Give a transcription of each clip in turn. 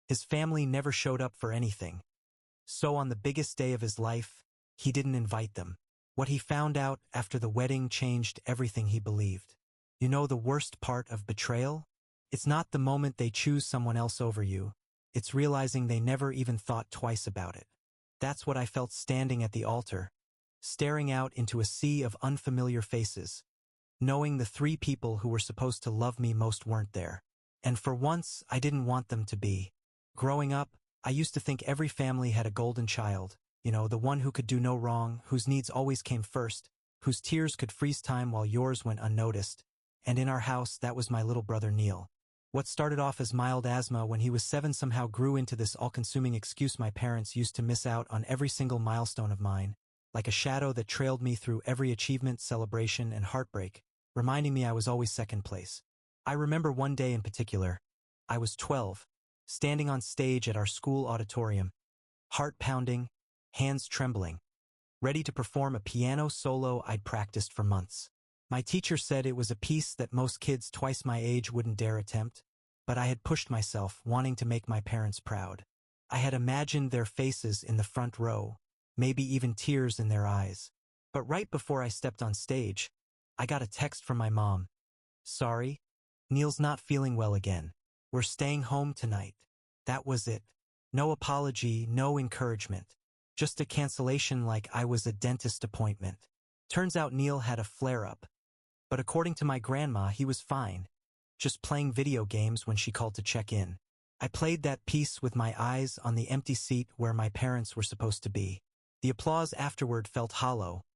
His family never showed up for anything. So on the biggest day of his life, he didn't invite them. What he found out after the wedding changed everything he believed. You know the worst part of betrayal? It's not the moment they choose someone else over you. It's realizing they never even thought twice about it. That's what I felt standing at the altar, staring out into a sea of unfamiliar faces, knowing the three people who were supposed to love me most weren't there. And for once, I didn't want them to be. Growing up, I used to think every family had a golden child, the one who could do no wrong, whose needs always came first, whose tears could freeze time while yours went unnoticed. And in our house, that was my little brother Neil. What started off as mild asthma when he was 7 somehow grew into this all-consuming excuse my parents used to miss out on every single milestone of mine, like a shadow that trailed me through every achievement, celebration, and heartbreak, reminding me I was always second place. I remember one day in particular. I was 12, standing on stage at our school auditorium, heart pounding, hands trembling, ready to perform a piano solo I'd practiced for months. My teacher said it was a piece that most kids twice my age wouldn't dare attempt, but I had pushed myself, wanting to make my parents proud. I had imagined their faces in the front row, maybe even tears in their eyes. But right before I stepped on stage, I got a text from my mom. "Sorry, Neil's not feeling well again. We're staying home tonight." That was it. No apology, no encouragement. Just a cancellation like I was a dentist appointment. Turns out Neil had a flare-up. But according to my grandma, he was fine, just playing video games when she called to check in. I played that piece with my eyes on the empty seat where my parents were supposed to be. The applause afterward felt hollow,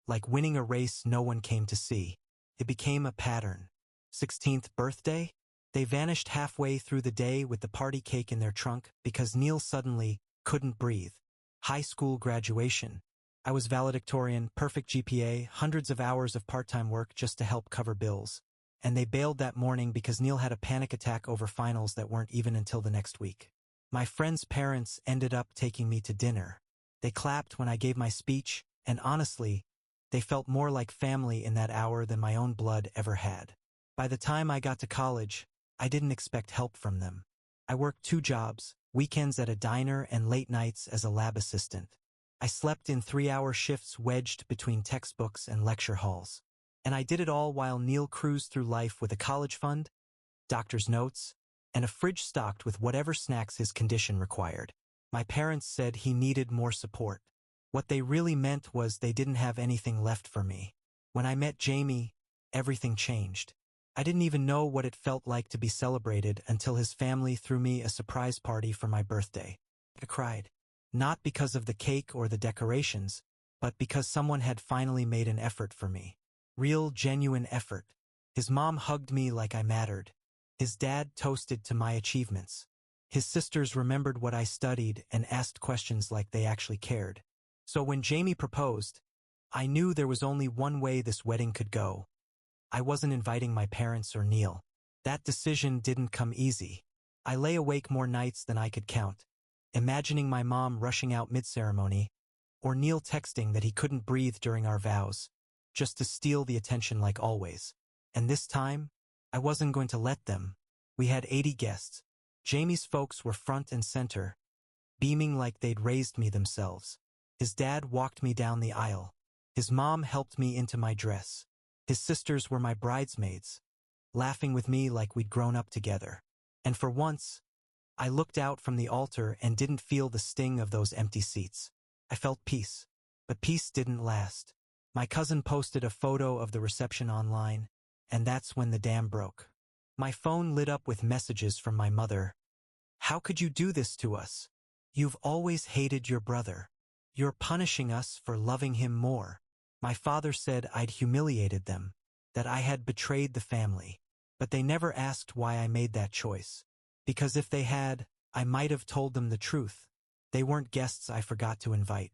like winning a race no one came to see. It became a pattern. 16th birthday? They vanished halfway through the day with the party cake in their trunk because Neil suddenly couldn't breathe. High school graduation. I was valedictorian, perfect GPA, hundreds of hours of part-time work just to help cover bills. And they bailed that morning because Neil had a panic attack over finals that weren't even until the next week. My friend's parents ended up taking me to dinner. They clapped when I gave my speech, and honestly, they felt more like family in that hour than my own blood ever had. By the time I got to college, I didn't expect help from them. I worked 2 jobs, weekends at a diner and late nights as a lab assistant. I slept in 3-hour shifts wedged between textbooks and lecture halls. And I did it all while Neil cruised through life with a college fund, doctor's notes, and a fridge stocked with whatever snacks his condition required. My parents said he needed more support. What they really meant was they didn't have anything left for me. When I met Jamie, everything changed. I didn't even know what it felt like to be celebrated until his family threw me a surprise party for my birthday. I cried. Not because of the cake or the decorations, but because someone had finally made an effort for me. Real, genuine effort. His mom hugged me like I mattered. His dad toasted to my achievements. His sisters remembered what I studied and asked questions like they actually cared. So when Jamie proposed, I knew there was only one way this wedding could go. I wasn't inviting my parents or Neil. That decision didn't come easy. I lay awake more nights than I could count, imagining my mom rushing out mid-ceremony, or Neil texting that he couldn't breathe during our vows, just to steal the attention like always. And this time, I wasn't going to let them. We had 80 guests. Jamie's folks were front and center, beaming like they'd raised me themselves. His dad walked me down the aisle. His mom helped me into my dress. His sisters were my bridesmaids, laughing with me like we'd grown up together. And for once, I looked out from the altar and didn't feel the sting of those empty seats. I felt peace, but peace didn't last. My cousin posted a photo of the reception online, and that's when the dam broke. My phone lit up with messages from my mother. "How could you do this to us? You've always hated your brother. You're punishing us for loving him more." My father said I'd humiliated them, that I had betrayed the family. But they never asked why I made that choice. Because if they had, I might have told them the truth. They weren't guests I forgot to invite.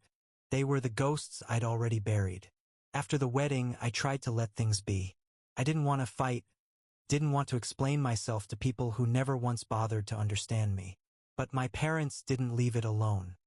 They were the ghosts I'd already buried. After the wedding, I tried to let things be. I didn't want to fight, didn't want to explain myself to people who never once bothered to understand me. But my parents didn't leave it alone.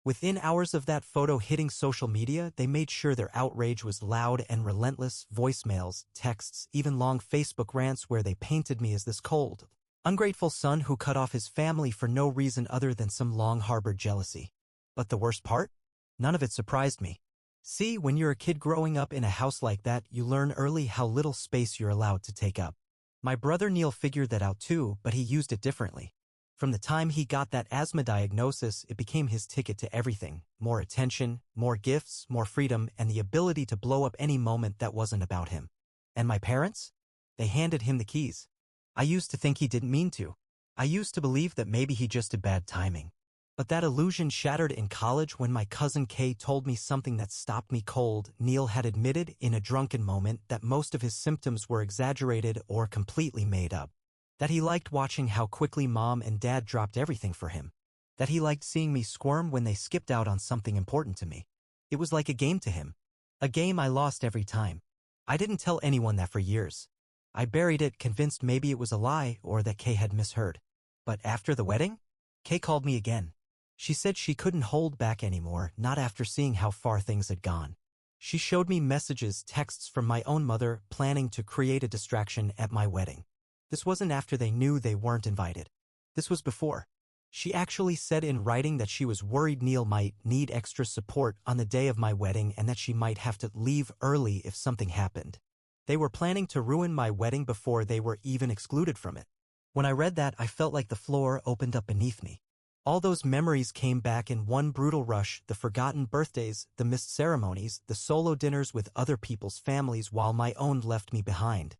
Within hours of that photo hitting social media, they made sure their outrage was loud and relentless. Voicemails, texts, even long Facebook rants where they painted me as this cold, Ungrateful son who cut off his family for no reason other than some long-harbored jealousy. But the worst part? None of it surprised me. See, when you're a kid growing up in a house like that, you learn early how little space you're allowed to take up. My brother Neil figured that out too, but he used it differently. From the time he got that asthma diagnosis, it became his ticket to everything. More attention, more gifts, more freedom, and the ability to blow up any moment that wasn't about him. And my parents? They handed him the keys. I used to think he didn't mean to. I used to believe that maybe he just had bad timing. But that illusion shattered in college when my cousin Kay told me something that stopped me cold. Neil had admitted in a drunken moment that most of his symptoms were exaggerated or completely made up. That he liked watching how quickly mom and dad dropped everything for him. That he liked seeing me squirm when they skipped out on something important to me. It was like a game to him. A game I lost every time. I didn't tell anyone that for years. I buried it, convinced maybe it was a lie or that Kay had misheard. But after the wedding, Kay called me again. She said she couldn't hold back anymore, not after seeing how far things had gone. She showed me messages, texts from my own mother planning to create a distraction at my wedding. This wasn't after they knew they weren't invited. This was before. She actually said in writing that she was worried Neil might need extra support on the day of my wedding and that she might have to leave early if something happened. They were planning to ruin my wedding before they were even excluded from it. When I read that, I felt like the floor opened up beneath me. All those memories came back in one brutal rush, the forgotten birthdays, the missed ceremonies, the solo dinners with other people's families while my own left me behind.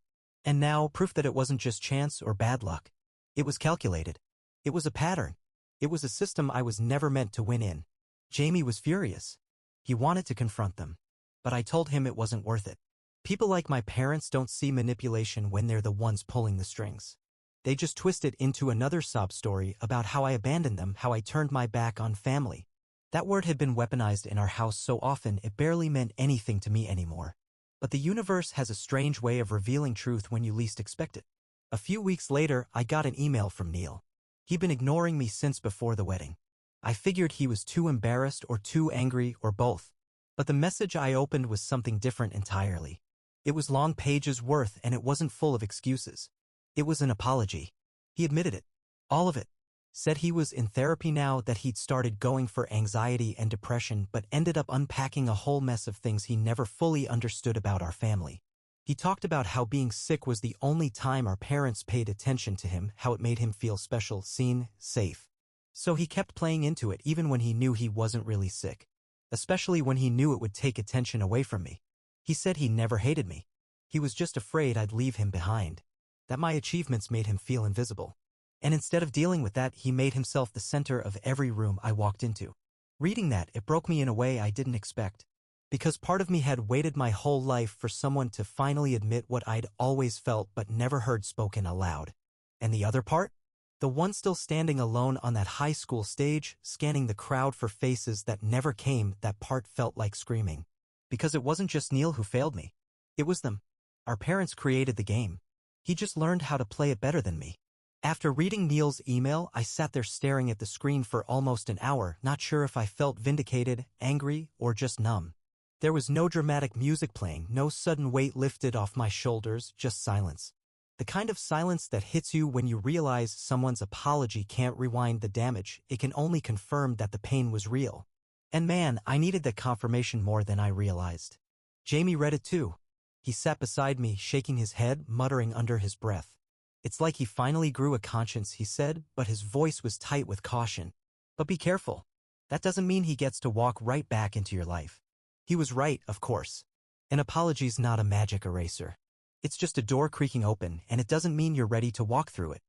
And now, proof that it wasn't just chance or bad luck. It was calculated. It was a pattern. It was a system I was never meant to win in. Jamie was furious. He wanted to confront them. But I told him it wasn't worth it. People like my parents don't see manipulation when they're the ones pulling the strings. They just twist it into another sob story about how I abandoned them, how I turned my back on family. That word had been weaponized in our house so often it barely meant anything to me anymore. But the universe has a strange way of revealing truth when you least expect it. A few weeks later, I got an email from Neil. He'd been ignoring me since before the wedding. I figured he was too embarrassed or too angry or both. But the message I opened was something different entirely. It was long pages worth and it wasn't full of excuses. It was an apology. He admitted it. All of it. Said he was in therapy now, that he'd started going for anxiety and depression, but ended up unpacking a whole mess of things he never fully understood about our family. He talked about how being sick was the only time our parents paid attention to him, how it made him feel special, seen, safe. So he kept playing into it even when he knew he wasn't really sick. Especially when he knew it would take attention away from me. He said he never hated me. He was just afraid I'd leave him behind. That my achievements made him feel invisible. And instead of dealing with that, he made himself the center of every room I walked into. Reading that, it broke me in a way I didn't expect. Because part of me had waited my whole life for someone to finally admit what I'd always felt but never heard spoken aloud. And the other part? The one still standing alone on that high school stage, scanning the crowd for faces that never came, that part felt like screaming. Because it wasn't just Neil who failed me. It was them. Our parents created the game. He just learned how to play it better than me. After reading Neil's email, I sat there staring at the screen for almost an hour, not sure if I felt vindicated, angry, or just numb. There was no dramatic music playing, no sudden weight lifted off my shoulders, just silence. The kind of silence that hits you when you realize someone's apology can't rewind the damage, it can only confirm that the pain was real. And man, I needed that confirmation more than I realized. Jamie read it too. He sat beside me, shaking his head, muttering under his breath. It's like he finally grew a conscience, he said, but his voice was tight with caution. But be careful. That doesn't mean he gets to walk right back into your life. He was right, of course. An apology's not a magic eraser. It's just a door creaking open, and it doesn't mean you're ready to walk through it.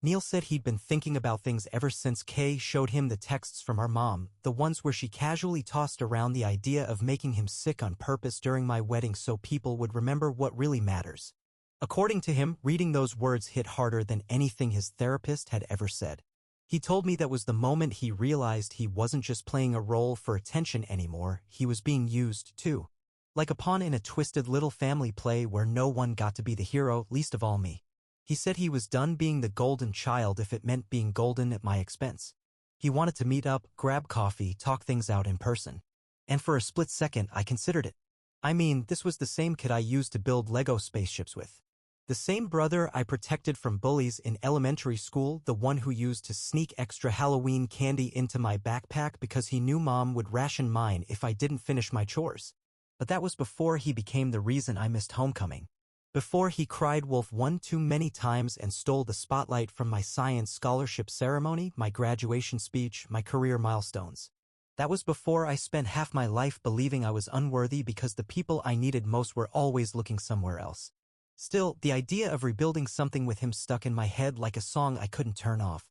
Neil said he'd been thinking about things ever since Kay showed him the texts from our mom, the ones where she casually tossed around the idea of making him sick on purpose during my wedding so people would remember what really matters. According to him, reading those words hit harder than anything his therapist had ever said. He told me that was the moment he realized he wasn't just playing a role for attention anymore, he was being used too. Like a pawn in a twisted little family play where no one got to be the hero, least of all me. He said he was done being the golden child if it meant being golden at my expense. He wanted to meet up, grab coffee, talk things out in person. And for a split second, I considered it. I mean, this was the same kid I used to build Lego spaceships with. The same brother I protected from bullies in elementary school, the one who used to sneak extra Halloween candy into my backpack because he knew Mom would ration mine if I didn't finish my chores. But that was before he became the reason I missed homecoming. Before he cried wolf one too many times and stole the spotlight from my science scholarship ceremony, my graduation speech, my career milestones. That was before I spent half my life believing I was unworthy because the people I needed most were always looking somewhere else. Still, the idea of rebuilding something with him stuck in my head like a song I couldn't turn off.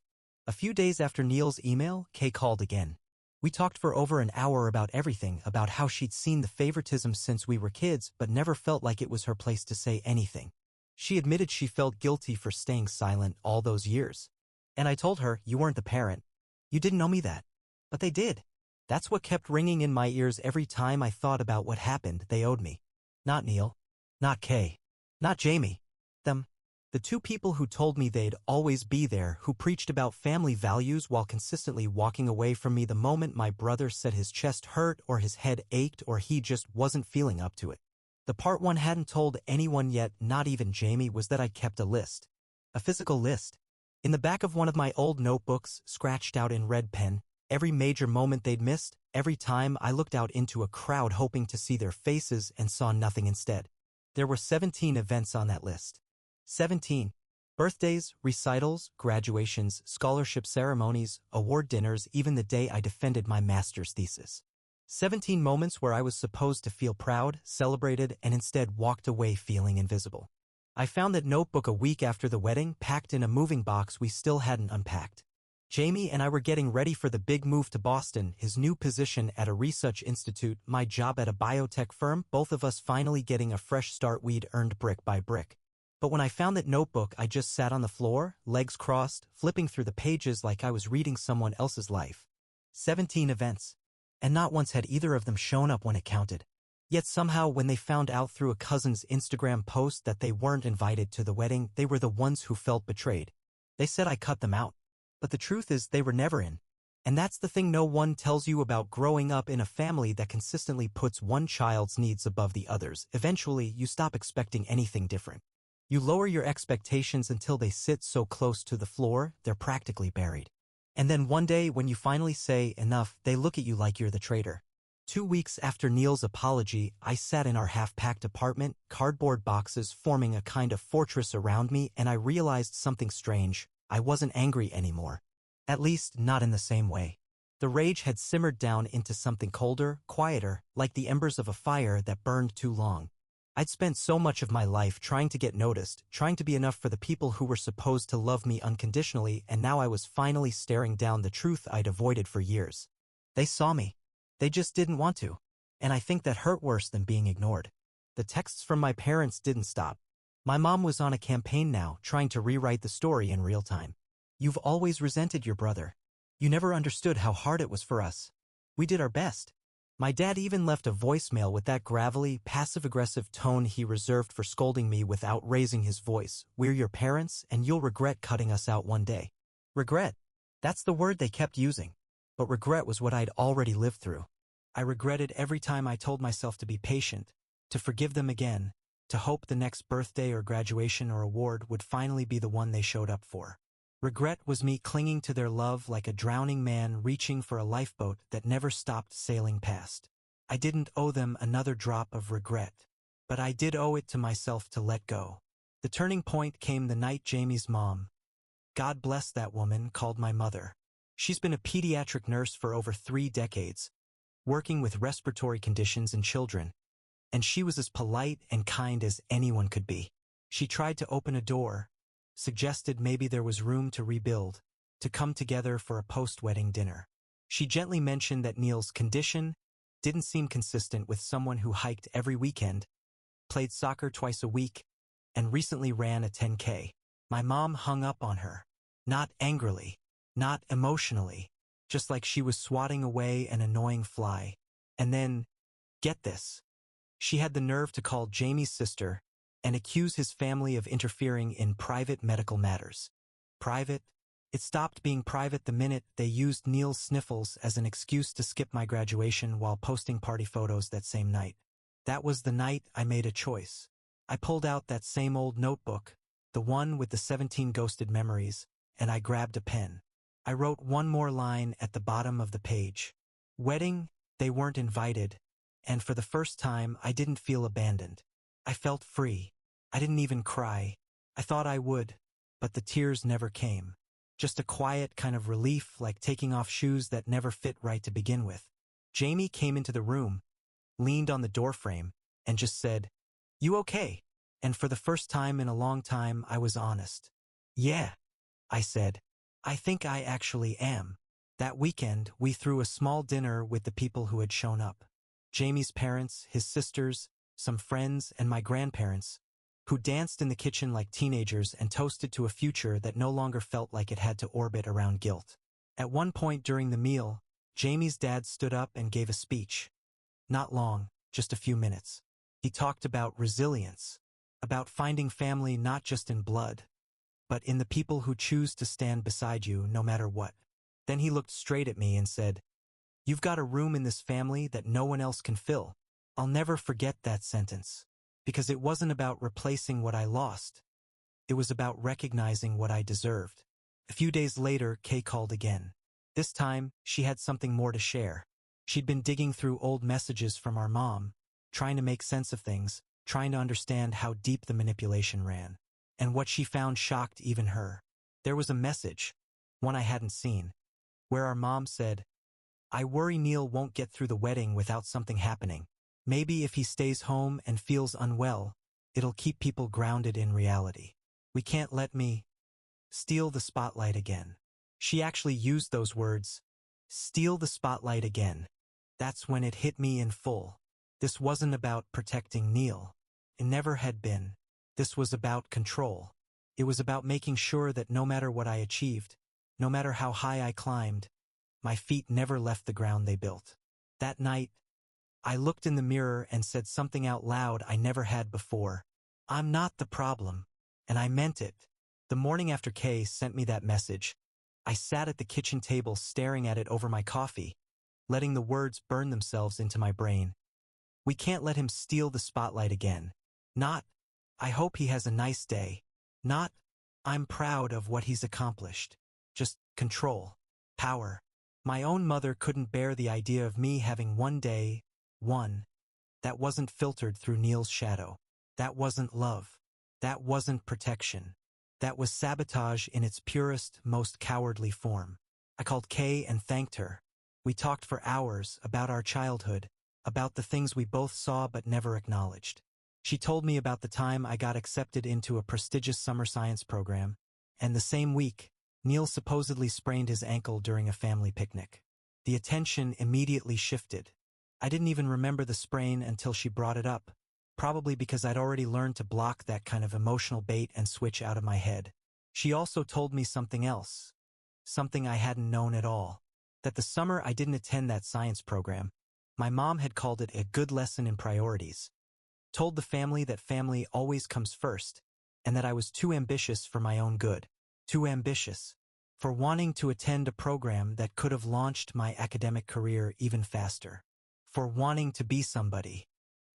A few days after Neil's email, Kay called again. We talked for over an hour about everything, about how she'd seen the favoritism since we were kids but never felt like it was her place to say anything. She admitted she felt guilty for staying silent all those years. And I told her, you weren't the parent. You didn't know me that. But they did. That's what kept ringing in my ears every time I thought about what happened they owed me. Not Neil. Not Kay. Not Jamie. Them. The two people who told me they'd always be there, who preached about family values while consistently walking away from me the moment my brother said his chest hurt or his head ached or he just wasn't feeling up to it. The part one hadn't told anyone yet, not even Jamie, was that I kept a list. A physical list. In the back of one of my old notebooks, scratched out in red pen, every major moment they'd missed, every time I looked out into a crowd hoping to see their faces and saw nothing instead. There were 17 events on that list. 17. Birthdays, recitals, graduations, scholarship ceremonies, award dinners, even the day I defended my master's thesis. 17 moments where I was supposed to feel proud, celebrated, and instead walked away feeling invisible. I found that notebook a week after the wedding, packed in a moving box we still hadn't unpacked. Jamie and I were getting ready for the big move to Boston, his new position at a research institute, my job at a biotech firm, both of us finally getting a fresh start we'd earned brick by brick. But when I found that notebook, I just sat on the floor, legs crossed, flipping through the pages like I was reading someone else's life. 17 events. And not once had either of them shown up when it counted. Yet somehow when they found out through a cousin's Instagram post that they weren't invited to the wedding, they were the ones who felt betrayed. They said I cut them out. But the truth is they were never in. And that's the thing no one tells you about growing up in a family that consistently puts one child's needs above the other's. Eventually, you stop expecting anything different. You lower your expectations until they sit so close to the floor, they're practically buried. And then one day, when you finally say enough, they look at you like you're the traitor. 2 weeks after Neil's apology, I sat in our half-packed apartment, cardboard boxes forming a kind of fortress around me, and I realized something strange. I wasn't angry anymore. At least, not in the same way. The rage had simmered down into something colder, quieter, like the embers of a fire that burned too long. I'd spent so much of my life trying to get noticed, trying to be enough for the people who were supposed to love me unconditionally, and now I was finally staring down the truth I'd avoided for years. They saw me. They just didn't want to. And I think that hurt worse than being ignored. The texts from my parents didn't stop. My mom was on a campaign now, trying to rewrite the story in real time. You've always resented your brother. You never understood how hard it was for us. We did our best. My dad even left a voicemail with that gravelly, passive-aggressive tone he reserved for scolding me without raising his voice. We're your parents, and you'll regret cutting us out one day. Regret. That's the word they kept using. But regret was what I'd already lived through. I regretted every time I told myself to be patient, to forgive them again, to hope the next birthday or graduation or award would finally be the one they showed up for. Regret was me clinging to their love like a drowning man reaching for a lifeboat that never stopped sailing past. I didn't owe them another drop of regret, but I did owe it to myself to let go. The turning point came the night Jamie's mom, God bless that woman, called my mother. She's been a pediatric nurse for over 3 decades, working with respiratory conditions in children. And she was as polite and kind as anyone could be. She tried to open a door, suggested maybe there was room to rebuild, to come together for a post-wedding dinner. She gently mentioned that Neil's condition didn't seem consistent with someone who hiked every weekend, played soccer twice a week, and recently ran a 10K. My mom hung up on her, not angrily, not emotionally, just like she was swatting away an annoying fly. And then, get this. She had the nerve to call Jamie's sister and accuse his family of interfering in private medical matters. Private? It stopped being private the minute they used Neil's sniffles as an excuse to skip my graduation while posting party photos that same night. That was the night I made a choice. I pulled out that same old notebook, the one with the 17 ghosted memories, and I grabbed a pen. I wrote one more line at the bottom of the page. Wedding, they weren't invited, and for the first time I didn't feel abandoned. I felt free. I didn't even cry. I thought I would, but the tears never came. Just a quiet kind of relief, like taking off shoes that never fit right to begin with. Jamie came into the room, leaned on the doorframe, and just said, "You okay?" And for the first time in a long time, I was honest. "Yeah," I said. "I think I actually am." That weekend, we threw a small dinner with the people who had shown up. Jamie's parents, his sisters, some friends, and my grandparents, who danced in the kitchen like teenagers and toasted to a future that no longer felt like it had to orbit around guilt. At one point during the meal, Jamie's dad stood up and gave a speech. Not long, just a few minutes. He talked about resilience, about finding family not just in blood, but in the people who choose to stand beside you no matter what. Then he looked straight at me and said, "You've got a room in this family that no one else can fill." I'll never forget that sentence, because it wasn't about replacing what I lost. It was about recognizing what I deserved. A few days later, Kay called again. This time, she had something more to share. She'd been digging through old messages from our mom, trying to make sense of things, trying to understand how deep the manipulation ran. And what she found shocked even her. There was a message, one I hadn't seen, where our mom said, "I worry Neil won't get through the wedding without something happening. Maybe if he stays home and feels unwell, it'll keep people grounded in reality. We can't let me steal the spotlight again." She actually used those words, steal the spotlight again. That's when it hit me in full. This wasn't about protecting Neil. It never had been. This was about control. It was about making sure that no matter what I achieved, no matter how high I climbed, my feet never left the ground they built. That night, I looked in the mirror and said something out loud I never had before. "I'm not the problem." And I meant it. The morning after Kay sent me that message, I sat at the kitchen table staring at it over my coffee, letting the words burn themselves into my brain. We can't let him steal the spotlight again. Not, "I hope he has a nice day." Not, "I'm proud of what he's accomplished." Just control. Power. My own mother couldn't bear the idea of me having one day, that wasn't filtered through Neil's shadow. That wasn't love. That wasn't protection. That was sabotage in its purest, most cowardly form. I called Kay and thanked her. We talked for hours about our childhood, about the things we both saw but never acknowledged. She told me about the time I got accepted into a prestigious summer science program, and the same week, Neil supposedly sprained his ankle during a family picnic. The attention immediately shifted. I didn't even remember the sprain until she brought it up, probably because I'd already learned to block that kind of emotional bait and switch out of my head. She also told me something else, something I hadn't known at all, that the summer I didn't attend that science program, my mom had called it a good lesson in priorities, told the family that family always comes first, and that I was too ambitious for my own good, too ambitious, for wanting to attend a program that could have launched my academic career even faster, for wanting to be somebody.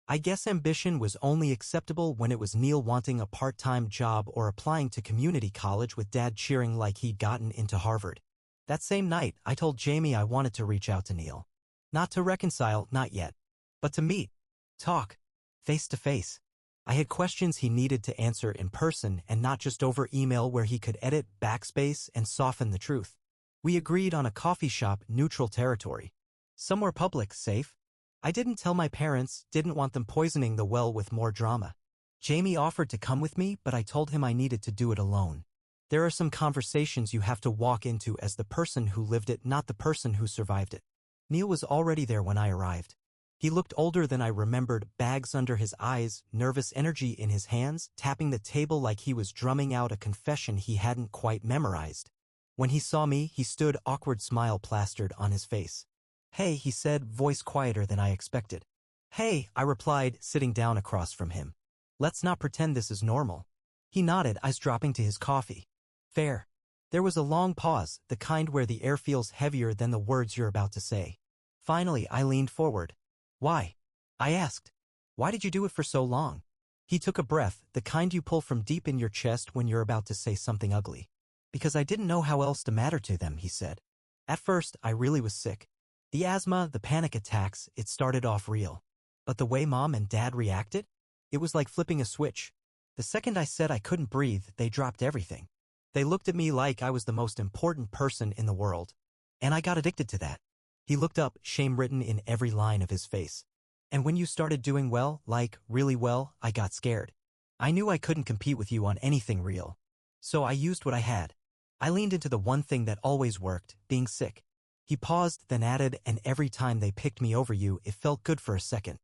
I guess ambition was only acceptable when it was Neil wanting a part-time job or applying to community college with Dad cheering like he'd gotten into Harvard. That same night, I told Jamie I wanted to reach out to Neil. Not to reconcile, not yet, but to meet, talk, face to face. I had questions he needed to answer in person and not just over email where he could edit, backspace, and soften the truth. We agreed on a coffee shop, neutral territory. Somewhere public, safe. I didn't tell my parents, didn't want them poisoning the well with more drama. Jamie offered to come with me, but I told him I needed to do it alone. There are some conversations you have to walk into as the person who lived it, not the person who survived it. Neil was already there when I arrived. He looked older than I remembered, bags under his eyes, nervous energy in his hands, tapping the table like he was drumming out a confession he hadn't quite memorized. When he saw me, he stood, awkward smile plastered on his face. "Hey," he said, voice quieter than I expected. "Hey," I replied, sitting down across from him. "Let's not pretend this is normal." He nodded, eyes dropping to his coffee. "Fair." There was a long pause, the kind where the air feels heavier than the words you're about to say. Finally, I leaned forward. "Why?" I asked. "Why did you do it for so long?" He took a breath, the kind you pull from deep in your chest when you're about to say something ugly. Because I didn't know how else to matter to them, he said. At first, I really was sick. The asthma, the panic attacks, it started off real. But the way Mom and Dad reacted? It was like flipping a switch. The second I said I couldn't breathe, they dropped everything. They looked at me like I was the most important person in the world. And I got addicted to that. He looked up, shame written in every line of his face. And when you started doing well, like, really well, I got scared. I knew I couldn't compete with you on anything real. So I used what I had. I leaned into the one thing that always worked, being sick. He paused, then added, and every time they picked me over you, it felt good for a second.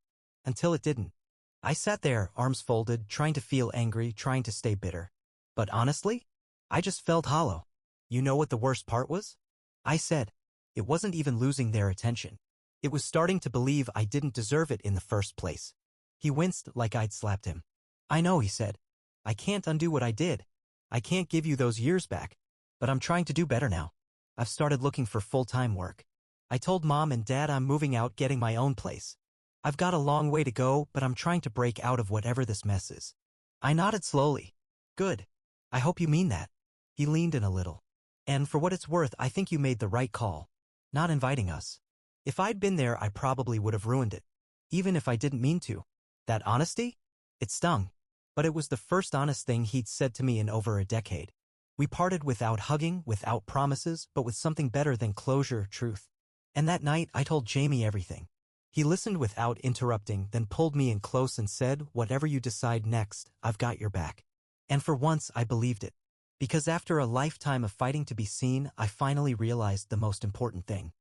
Until it didn't. I sat there, arms folded, trying to feel angry, trying to stay bitter. But honestly, I just felt hollow. You know what the worst part was? I said. It wasn't even losing their attention. It was starting to believe I didn't deserve it in the first place. He winced like I'd slapped him. I know, he said. I can't undo what I did. I can't give you those years back. But I'm trying to do better now. I've started looking for full-time work. I told Mom and Dad I'm moving out, getting my own place. I've got a long way to go, but I'm trying to break out of whatever this mess is. I nodded slowly. Good. I hope you mean that. He leaned in a little. And for what it's worth, I think you made the right call. Not inviting us. If I'd been there, I probably would have ruined it. Even if I didn't mean to. That honesty? It stung. But it was the first honest thing he'd said to me in over a decade. We parted without hugging, without promises, but with something better than closure, truth. And that night, I told Jamie everything. He listened without interrupting, then pulled me in close and said, whatever you decide next, I've got your back. And for once, I believed it. Because after a lifetime of fighting to be seen, I finally realized the most important thing.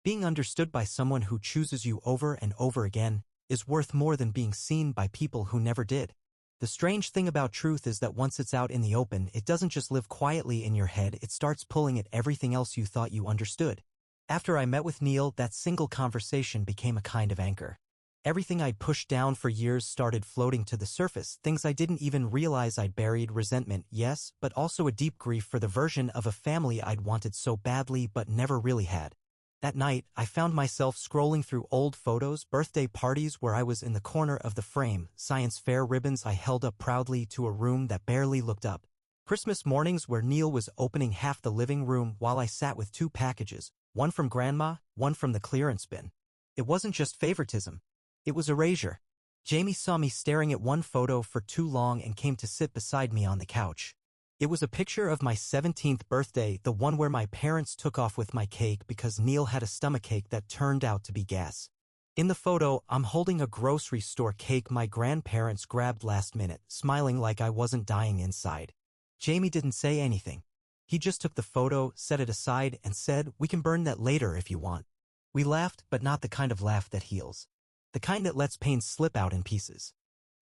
Being understood by someone who chooses you over and over again is worth more than being seen by people who never did. The strange thing about truth is that once it's out in the open, it doesn't just live quietly in your head, it starts pulling at everything else you thought you understood. After I met with Neil, that single conversation became a kind of anchor. Everything I'd pushed down for years started floating to the surface, things I didn't even realize I'd buried. Resentment, yes, but also a deep grief for the version of a family I'd wanted so badly but never really had. That night, I found myself scrolling through old photos, birthday parties where I was in the corner of the frame, science fair ribbons I held up proudly to a room that barely looked up. Christmas mornings where Neil was opening half the living room while I sat with 2 packages, one from Grandma, one from the clearance bin. It wasn't just favoritism. It was erasure. Jamie saw me staring at one photo for too long and came to sit beside me on the couch. It was a picture of my 17th birthday, the one where my parents took off with my cake because Neil had a stomachache that turned out to be gas. In the photo, I'm holding a grocery store cake my grandparents grabbed last minute, smiling like I wasn't dying inside. Jamie didn't say anything. He just took the photo, set it aside, and said, "We can burn that later if you want." We laughed, but not the kind of laugh that heals. The kind that lets pain slip out in pieces.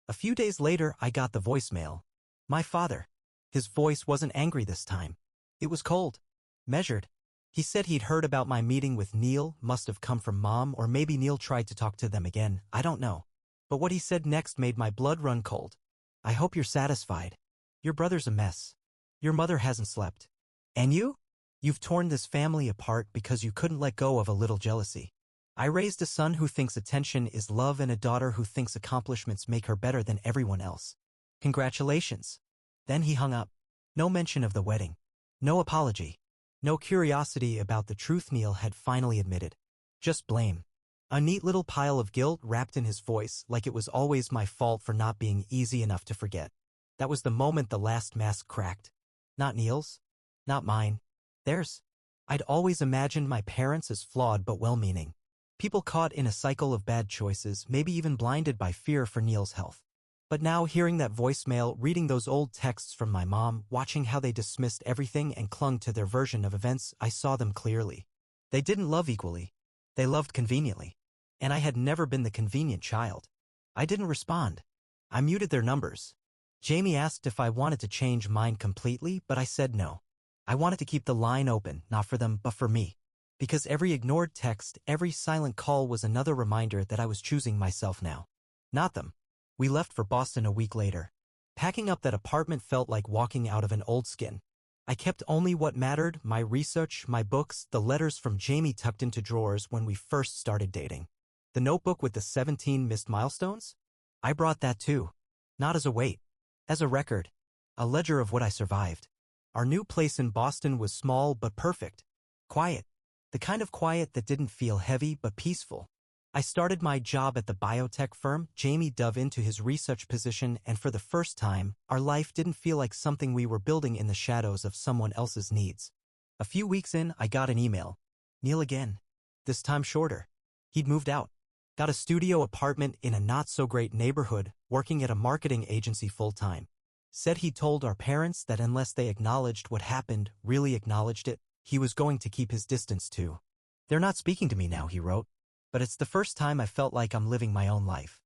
A few days later, I got the voicemail. My father. His voice wasn't angry this time. It was cold. Measured. He said he'd heard about my meeting with Neil, must have come from Mom, or maybe Neil tried to talk to them again, I don't know. But what he said next made my blood run cold. I hope you're satisfied. Your brother's a mess. Your mother hasn't slept. And you? You've torn this family apart because you couldn't let go of a little jealousy. I raised a son who thinks attention is love and a daughter who thinks accomplishments make her better than everyone else. Congratulations. Then he hung up. No mention of the wedding. No apology. No curiosity about the truth Neil had finally admitted. Just blame. A neat little pile of guilt wrapped in his voice, like it was always my fault for not being easy enough to forget. That was the moment the last mask cracked. Not Neil's. Not mine. Theirs. I'd always imagined my parents as flawed but well-meaning. People caught in a cycle of bad choices, maybe even blinded by fear for Neil's health. But now, hearing that voicemail, reading those old texts from my mom, watching how they dismissed everything and clung to their version of events, I saw them clearly. They didn't love equally. They loved conveniently. And I had never been the convenient child. I didn't respond. I muted their numbers. Jamie asked if I wanted to change mine completely, but I said no. I wanted to keep the line open, not for them, but for me. Because every ignored text, every silent call was another reminder that I was choosing myself now. Not them. We left for Boston a week later. Packing up that apartment felt like walking out of an old skin. I kept only what mattered, my research, my books, the letters from Jamie tucked into drawers when we first started dating. The notebook with the 17 missed milestones? I brought that too. Not as a weight. As a record. A ledger of what I survived. Our new place in Boston was small but perfect. Quiet. The kind of quiet that didn't feel heavy but peaceful. I started my job at the biotech firm. Jamie dove into his research position, and for the first time, our life didn't feel like something we were building in the shadows of someone else's needs. A few weeks in, I got an email. Neil again. This time shorter. He'd moved out. Got a studio apartment in a not-so-great neighborhood, working at a marketing agency full-time. Said he told our parents that unless they acknowledged what happened, really acknowledged it, he was going to keep his distance too. They're not speaking to me now, he wrote. But it's the first time I felt like I'm living my own life.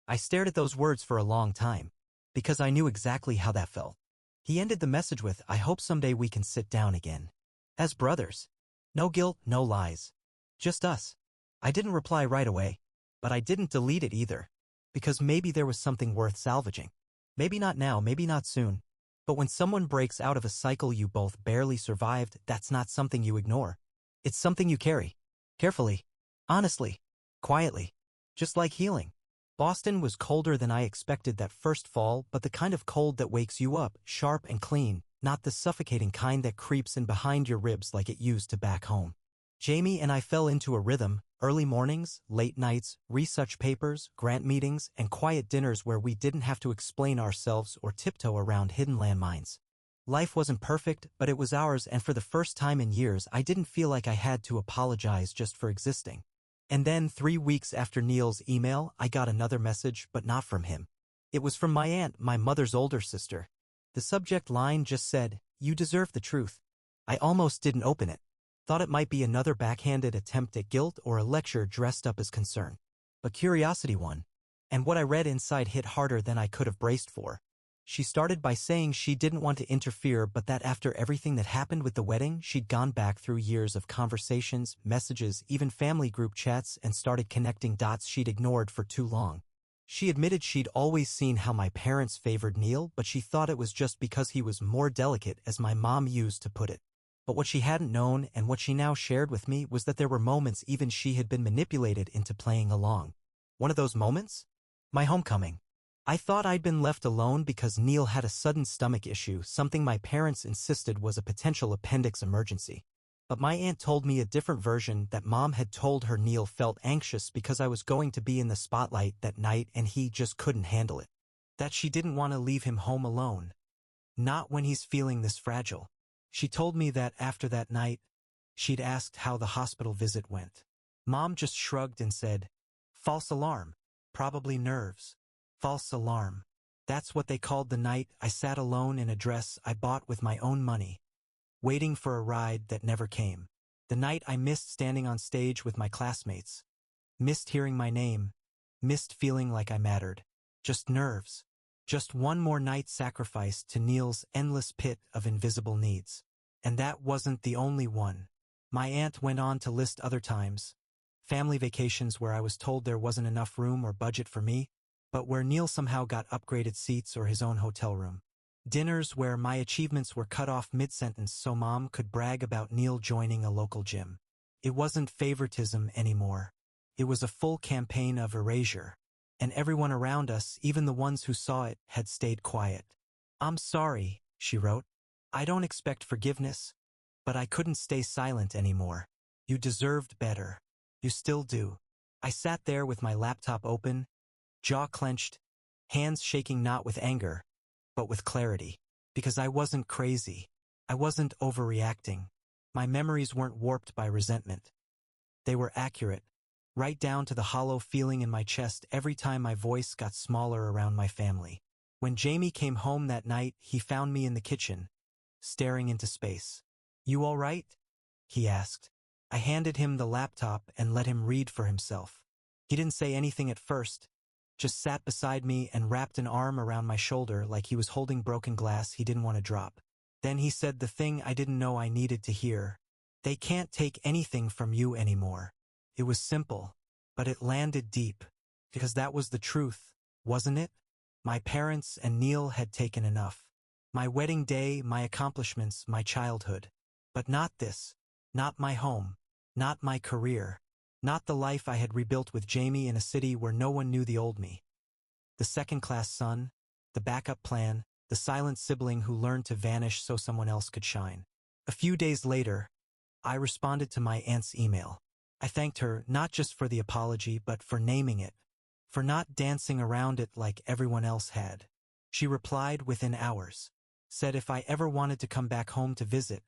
I stared at those words for a long time, because I knew exactly how that felt. He ended the message with, I hope someday we can sit down again. As brothers. No guilt, no lies. Just us. I didn't reply right away, but I didn't delete it either, because maybe there was something worth salvaging. Maybe not now, maybe not soon. But when someone breaks out of a cycle you both barely survived, that's not something you ignore. It's something you carry. Carefully. Honestly. Quietly. Just like healing. Boston was colder than I expected that first fall, but the kind of cold that wakes you up, sharp and clean, not the suffocating kind that creeps in behind your ribs like it used to back home. Jamie and I fell into a rhythm, early mornings, late nights, research papers, grant meetings, and quiet dinners where we didn't have to explain ourselves or tiptoe around hidden landmines. Life wasn't perfect, but it was ours, and for the first time in years I didn't feel like I had to apologize just for existing. And then 3 weeks after Neil's email, I got another message, but not from him. It was from my aunt, my mother's older sister. The subject line just said, "You deserve the truth." I almost didn't open it. Thought it might be another backhanded attempt at guilt or a lecture dressed up as concern. But curiosity won. And what I read inside hit harder than I could have braced for. She started by saying she didn't want to interfere, but that after everything that happened with the wedding, she'd gone back through years of conversations, messages, even family group chats, and started connecting dots she'd ignored for too long. She admitted she'd always seen how my parents favored Neil, but she thought it was just because he was more delicate, as my mom used to put it. But what she hadn't known, and what she now shared with me, was that there were moments even she had been manipulated into playing along. One of those moments? My homecoming. I thought I'd been left alone because Neil had a sudden stomach issue, something my parents insisted was a potential appendix emergency. But my aunt told me a different version, that Mom had told her Neil felt anxious because I was going to be in the spotlight that night and he just couldn't handle it. That she didn't want to leave him home alone. Not when he's feeling this fragile. She told me that after that night, she'd asked how the hospital visit went. Mom just shrugged and said, "False alarm. Probably nerves." False alarm. That's what they called the night I sat alone in a dress I bought with my own money, waiting for a ride that never came. The night I missed standing on stage with my classmates. Missed hearing my name. Missed feeling like I mattered. Just nerves. Just one more night sacrificed to Neil's endless pit of invisible needs. And that wasn't the only one. My aunt went on to list other times. Family vacations where I was told there wasn't enough room or budget for me, but where Neil somehow got upgraded seats or his own hotel room. Dinners where my achievements were cut off mid-sentence so Mom could brag about Neil joining a local gym. It wasn't favoritism anymore. It was a full campaign of erasure. And everyone around us, even the ones who saw it, had stayed quiet. "I'm sorry," she wrote. "I don't expect forgiveness, but I couldn't stay silent anymore. You deserved better. You still do." I sat there with my laptop open, jaw clenched, hands shaking not with anger, but with clarity. Because I wasn't crazy. I wasn't overreacting. My memories weren't warped by resentment. They were accurate, right down to the hollow feeling in my chest every time my voice got smaller around my family. When Jamie came home that night, he found me in the kitchen, staring into space. "You all right?" he asked. I handed him the laptop and let him read for himself. He didn't say anything at first, just sat beside me and wrapped an arm around my shoulder like he was holding broken glass he didn't want to drop. Then he said the thing I didn't know I needed to hear. "They can't take anything from you anymore." It was simple, but it landed deep, because that was the truth, wasn't it? My parents and Neil had taken enough. My wedding day, my accomplishments, my childhood. But not this. Not my home. Not my career. Not the life I had rebuilt with Jamie in a city where no one knew the old me. The second-class son, the backup plan, the silent sibling who learned to vanish so someone else could shine. A few days later, I responded to my aunt's email. I thanked her not just for the apology but for naming it, for not dancing around it like everyone else had. She replied within hours, said if I ever wanted to come back home to visit,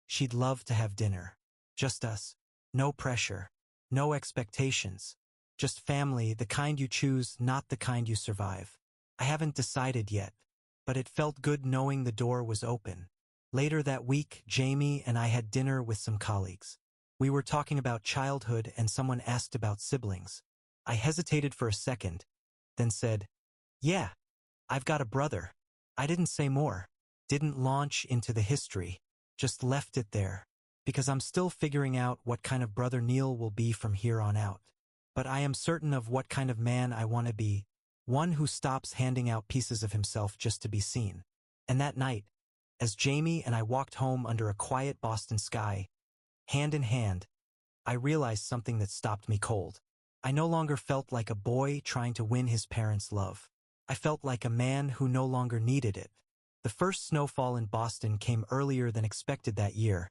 she'd love to have dinner. Just us. No pressure. No expectations. Just family, the kind you choose, not the kind you survive. I haven't decided yet, but it felt good knowing the door was open. Later that week, Jamie and I had dinner with some colleagues. We were talking about childhood and someone asked about siblings. I hesitated for a second, then said, "Yeah, I've got a brother." I didn't say more, didn't launch into the history, just left it there, because I'm still figuring out what kind of brother Neil will be from here on out. But I am certain of what kind of man I want to be, one who stops handing out pieces of himself just to be seen. And that night, as Jamie and I walked home under a quiet Boston sky, hand in hand, I realized something that stopped me cold. I no longer felt like a boy trying to win his parents' love. I felt like a man who no longer needed it. The first snowfall in Boston came earlier than expected that year,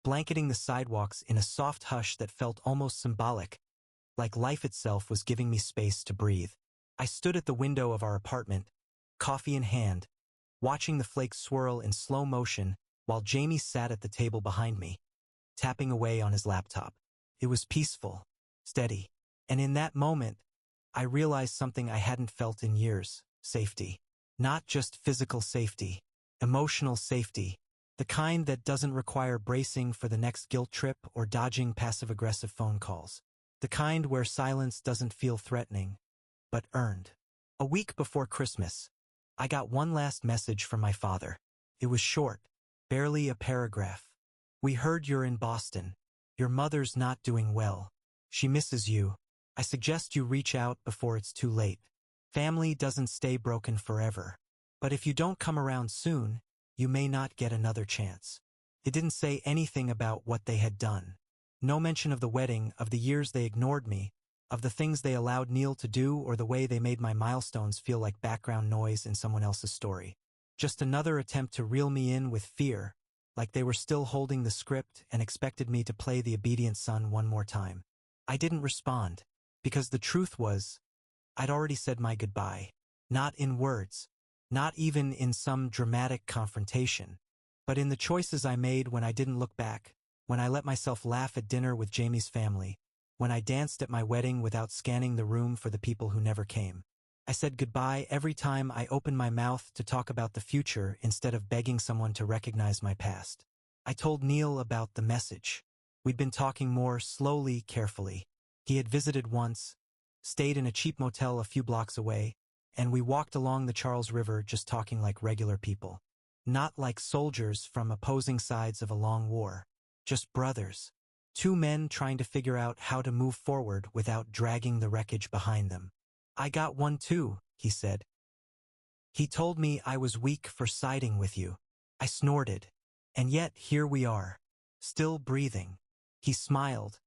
blanketing the sidewalks in a soft hush that felt almost symbolic, like life itself was giving me space to breathe. I stood at the window of our apartment, coffee in hand, watching the flakes swirl in slow motion while Jamie sat at the table behind me, tapping away on his laptop. It was peaceful, steady, and in that moment, I realized something I hadn't felt in years: safety. Not just physical safety, emotional safety, the kind that doesn't require bracing for the next guilt trip or dodging passive-aggressive phone calls. The kind where silence doesn't feel threatening, but earned. A week before Christmas, I got one last message from my father. It was short, barely a paragraph. "We heard you're in Boston. Your mother's not doing well. She misses you. I suggest you reach out before it's too late. Family doesn't stay broken forever. But if you don't come around soon, you may not get another chance." It didn't say anything about what they had done. No mention of the wedding, of the years they ignored me, of the things they allowed Neil to do, or the way they made my milestones feel like background noise in someone else's story. Just another attempt to reel me in with fear, like they were still holding the script and expected me to play the obedient son one more time. I didn't respond, because the truth was, I'd already said my goodbye. Not in words, not even in some dramatic confrontation, but in the choices I made when I didn't look back, when I let myself laugh at dinner with Jamie's family, when I danced at my wedding without scanning the room for the people who never came. I said goodbye every time I opened my mouth to talk about the future instead of begging someone to recognize my past. I told Neil about the message. We'd been talking more slowly, carefully. He had visited once, stayed in a cheap motel a few blocks away, and we walked along the Charles River just talking like regular people. Not like soldiers from opposing sides of a long war. Just brothers. Two men trying to figure out how to move forward without dragging the wreckage behind them. "I got one too," he said. "He told me I was weak for siding with you." I snorted. And yet here we are, still breathing. He smiled,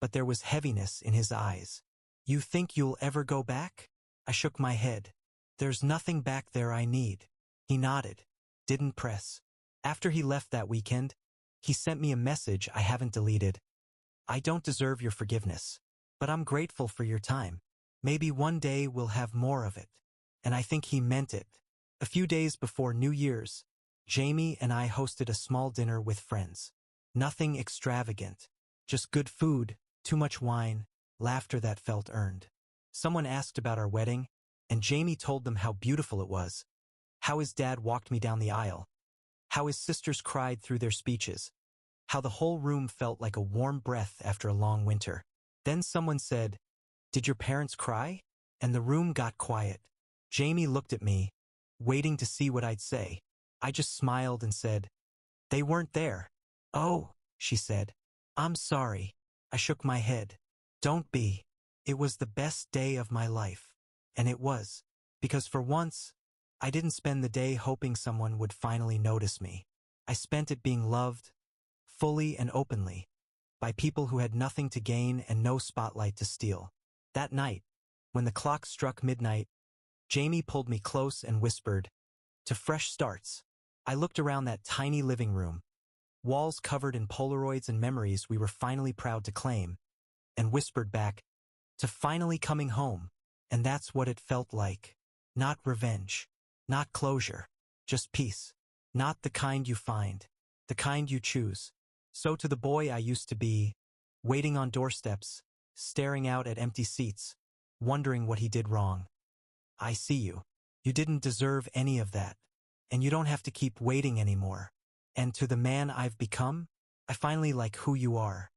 but there was heaviness in his eyes. "You think you'll ever go back?" I shook my head. "There's nothing back there I need." He nodded, didn't press. After he left that weekend, he sent me a message I haven't deleted. "I don't deserve your forgiveness, but I'm grateful for your time. Maybe one day we'll have more of it." And I think he meant it. A few days before New Year's, Jamie and I hosted a small dinner with friends. Nothing extravagant, just good food, too much wine, laughter that felt earned. Someone asked about our wedding, and Jamie told them how beautiful it was, how his dad walked me down the aisle, how his sisters cried through their speeches, how the whole room felt like a warm breath after a long winter. Then someone said, "Did your parents cry?" And the room got quiet. Jamie looked at me, waiting to see what I'd say. I just smiled and said, "They weren't there." "Oh," she said. "I'm sorry." I shook my head. "Don't be. It was the best day of my life." And it was, because for once, I didn't spend the day hoping someone would finally notice me. I spent it being loved, fully and openly, by people who had nothing to gain and no spotlight to steal. That night, when the clock struck midnight, Jamie pulled me close and whispered, "To fresh starts." I looked around that tiny living room, walls covered in Polaroids and memories we were finally proud to claim, and whispered back, "To finally coming home." And that's what it felt like. Not revenge. Not closure. Just peace. Not the kind you find. The kind you choose. So to the boy I used to be, waiting on doorsteps, staring out at empty seats, wondering what he did wrong. I see you. You didn't deserve any of that. And you don't have to keep waiting anymore. And to the man I've become, I finally like who you are.